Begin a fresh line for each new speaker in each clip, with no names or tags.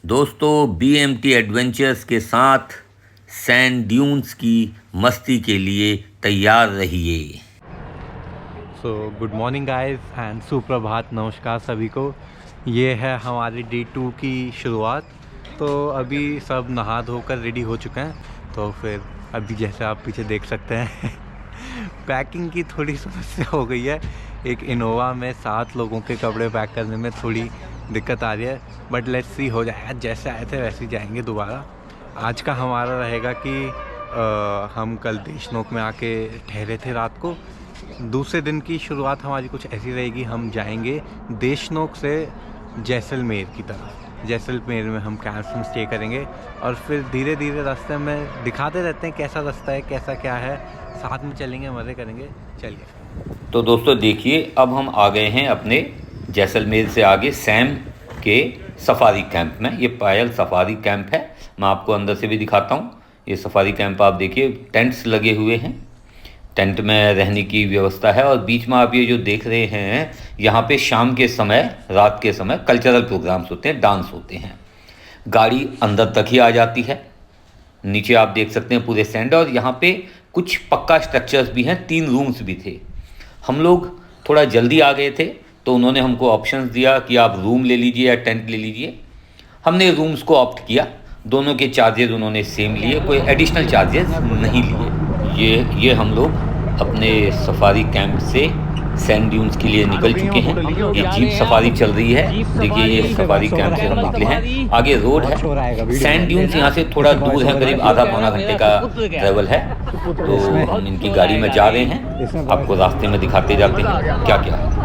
दोस्तों BMT adventures के साथ सैंड ड्यून्स की मस्ती के लिए तैयार रहिए।
गुड मॉर्निंग गाइस एंड सुप्रभात, नमस्कार सभी को। ये है हमारी डे 2 की शुरुआत। तो अभी सब नहा धोकर रेडी हो चुके हैं। तो फिर अभी जैसे आप पीछे देख सकते हैं पैकिंग की थोड़ी समस्या हो गई है। एक इनोवा में 7 लोगों के कपड़े पैक करने में थोड़ी दिक्कत आ रही है, बट लेट्स सी, हो जाएगा। जैसे आए थे वैसे ही जाएंगे दोबारा। आज का हमारा रहेगा कि हम कल देशनोक में आके ठहरे थे रात को। दूसरे दिन की शुरुआत हमारी कुछ ऐसी रहेगी, हम जाएंगे देशनोक से जैसलमेर की तरफ। जैसलमेर में हम कैंप में स्टे करेंगे और फिर धीरे धीरे रास्ते में दिखाते रहते हैं कैसा रास्ता है, कैसा क्या है। साथ में चलेंगे, मज़े करेंगे। चलिए।
तो दोस्तों देखिए, अब हम आ गए हैं अपने जैसलमेर से आगे सैम के सफारी कैंप में। ये पायल सफारी कैंप है। मैं आपको अंदर से भी दिखाता हूँ। ये सफारी कैंप आप देखिए, टेंट्स लगे हुए हैं। टेंट में रहने की व्यवस्था है और बीच में आप ये जो देख रहे हैं, यहाँ पे शाम के समय, रात के समय कल्चरल प्रोग्राम्स होते हैं, डांस होते हैं। गाड़ी अंदर तक ही आ जाती है। नीचे आप देख सकते हैं पूरे सैंड, और यहाँ पे कुछ पक्का स्ट्रक्चर्स भी हैं। 3 रूम्स भी थे। हम लोग थोड़ा जल्दी आ गए थे तो उन्होंने हमको ऑप्शंस दिया कि आप रूम ले लीजिए या टेंट ले लीजिए। हमने रूम्स को ऑप्ट किया। दोनों के चार्जेस उन्होंने सेम लिए, कोई एडिशनल चार्जेस नहीं लिए। ये हम लोग अपने सफारी कैंप से सैंड ड्यून्स के लिए निकल चुके हैं। ये जीप सफारी चल रही है। देखिए, ये सफारी कैंप से हम निकले हैं। आगे रोड है। सैंड ड्यून्स यहाँ से थोड़ा दूर है, करीब आधा पौना घंटे का ट्रैवल है। तो हम इनकी गाड़ी में जा रहे हैं। आपको रास्ते में दिखाते जाते हैं क्या क्या है।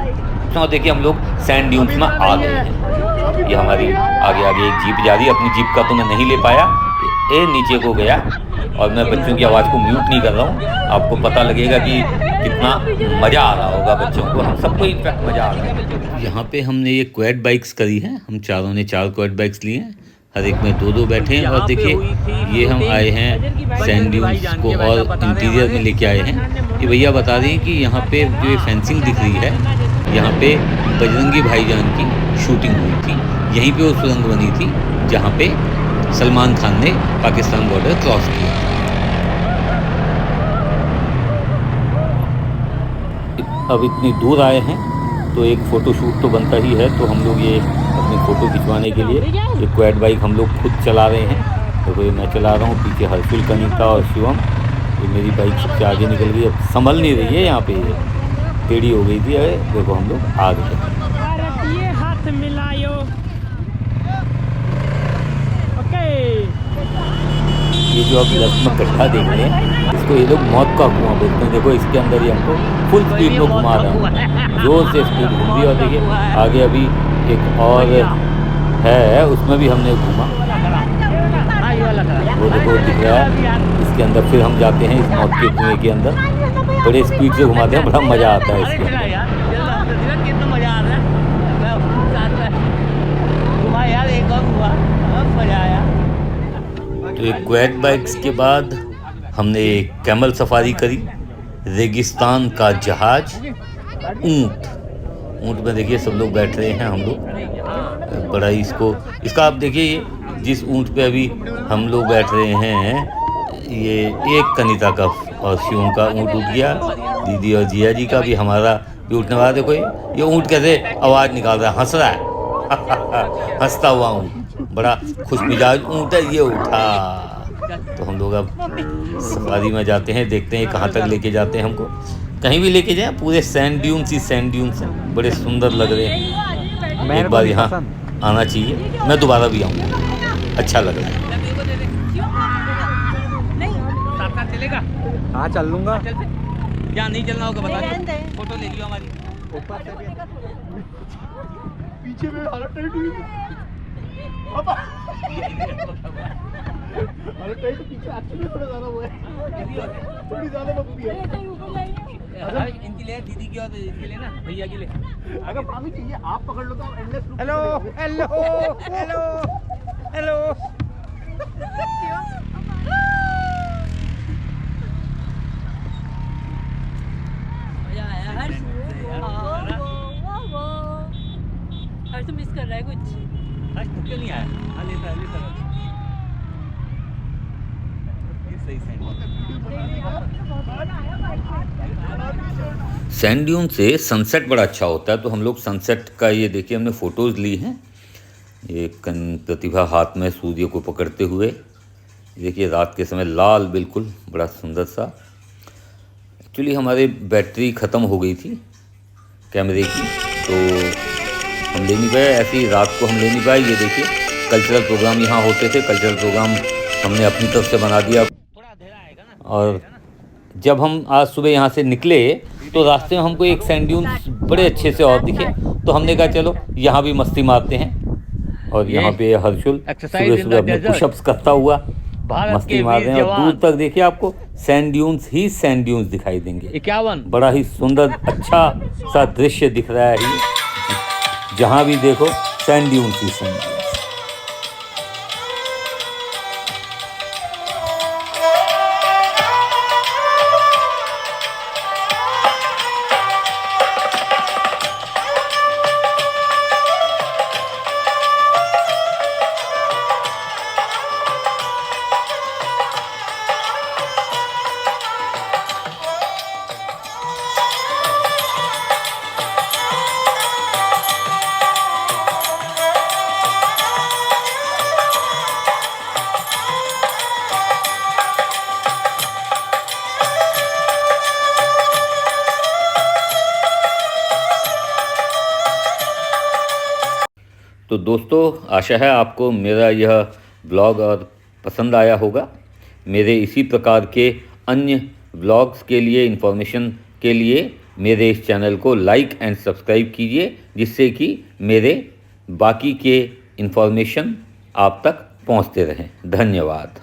तो देखिए, हम लोग सैंड ड्यून्स में आ गए हैं। ये हमारी आगे आगे एक जीप जा रही है। अपनी जीप का तो मैं नहीं ले पाया, ये नीचे को गया। और मैं बच्चों की आवाज़ को म्यूट नहीं कर रहा हूँ। आपको पता लगेगा कि कितना मज़ा आ रहा होगा बच्चों को। हम सबको इनफैक्ट मज़ा आ रहा है। यहाँ पे हमने ये क्वेड बाइक्स करी हैं। हम चारों ने 4 क्वेड बाइक्स लिए हैं। हर एक में 2-2 बैठे हैं। और देखिए, ये हम आए हैं सैंड ड्यून्स को और इंटीरियर में लेके आए हैं। ये भैया बता रहे हैं कि यहाँ पे जो ये फेंसिंग दिख रही है, यहाँ पे बजरंगी भाईजान की शूटिंग हुई थी। यहीं पे वो सुरंग बनी थी जहाँ पे सलमान खान ने पाकिस्तान बॉर्डर क्रॉस किया। अब इतनी दूर आए हैं तो एक फ़ोटो शूट तो बनता ही है। तो हम लोग ये अपनी फ़ोटो खिंचवाने के लिए ये क्वेड बाइक हम लोग खुद चला रहे हैं। तो मैं चला रहा हूँ, पीछे हर्षिल, कनिका और शिवम। ये मेरी बाइक सबसे आगे निकल गई, अब संभल नहीं रही है। यहाँ पे टेढ़ी हो गई थी। अरे देखो, हम लोग आ गए। ये जो आप लेफ्ट में गड्ढा देख रहे हैं, इसको ये लोग मौत का कुआं बोलते हैं। देखो, इसके अंदर ही हमको फुल स्पीड में घुमा रहा हूँ, जोर से स्पीड घूम रही है। और देखिए, आगे अभी एक और है, उसमें भी हमने घूमा। वो देखो दिख रहा है। इसके अंदर फिर हम जाते हैं इस मौत के कुएँ के अंदर। बड़े स्पीड से घुमाते हैं, बड़ा मज़ा आता है इसके अंदर। तो एक क्वेड बाइक्स के बाद हमने कैमल सफारी करी, रेगिस्तान का जहाज, ऊँट में देखिए सब लोग बैठ रहे हैं। हम लोग बड़ा ही इसका आप देखिए, ये जिस ऊँट पे अभी हम लोग बैठ रहे हैं, ये एक कनिता का और शिवम का ऊँट उठ गया। दीदी और जिया जी का भी, हमारा भी उठने वाला। देखो, ये ऊँट कैसे आवाज़ निकाल रहा है, हंस रहा है हंसता हुआ ऊँट। बड़ा खुश मिजाज ऊँट है। ये उठा। तो हम लोग अब सफारी में जाते हैं, देखते हैं कहाँ तक लेके जाते हैं हमको। कहीं भी लेके जाएं, पूरे सैंड ड्यून्स ही सैंड ड्यून्स हैं। बड़े सुंदर लग रहे हैं। एक बार यहाँ आना चाहिए। मैं दोबारा भी आऊँगा, अच्छा लग रहा है।
हाँ, चल लूँगा।
क्या नहीं चलना होगा बता दो, फोटो ले लियो हमारी।
पीछे में हालत टाइट हुई हालत टाइट पीछे एक्चुअली थोड़ा ज़्यादा हुआ है, थोड़ी ज़्यादा बपी है।
इनकी ले, दीदी की और इसकी ले ना, भैया की ले।
अगर पानी चाहिए आप पकड़ लो तो endless.
Hello hello hello hello. मजा आया हर्ष? हर्ष तो मिस कर रहा है कुछ। हर्ष तो क्यों नहीं आया? हाँ लेता सही सैंड
सैंड ड्यून से सनसेट बड़ा अच्छा होता है। तो हम लोग सनसेट का ये देखिए हमने फ़ोटोज़ ली हैं। ये प्रतिभा हाथ में सूर्य को पकड़ते हुए, देखिए रात के समय लाल बिल्कुल बड़ा सुंदर सा। एक्चुअली हमारे बैटरी ख़त्म हो गई थी कैमरे की, तो हम ले नहीं पाए, ऐसे ही रात को हम ले नहीं पाए। ये देखिए कल्चरल प्रोग्राम यहाँ होते थे, कल्चरल प्रोग्राम हमने अपनी तरफ से बना दिया। और जब हम आज सुबह यहाँ से निकले तो रास्ते में हमको एक सैंड ड्यून्स बड़े अच्छे से और दिखे, तो हमने कहा चलो यहाँ भी मस्ती मारते हैं। और यहाँ पे हर्षुल सुबह सुबह अपने पुशअप्स करता हुआ मस्ती मार रहे हैं। और दूर तक देखिए आपको सैंड ड्यून्स ही सैंड ड्यून्स दिखाई देंगे।
51
बड़ा ही सुंदर अच्छा सा दृश्य दिख रहा है, जहाँ भी देखो सैंड ड्यून्स ही सैंड ड्यून्स। तो दोस्तों आशा है आपको मेरा यह ब्लॉग और पसंद आया होगा। मेरे इसी प्रकार के अन्य ब्लॉग्स के लिए, इन्फॉर्मेशन के लिए मेरे इस चैनल को लाइक एंड सब्सक्राइब कीजिए, जिससे कि मेरे बाकी के इन्फॉर्मेशन आप तक पहुंचते रहें। धन्यवाद।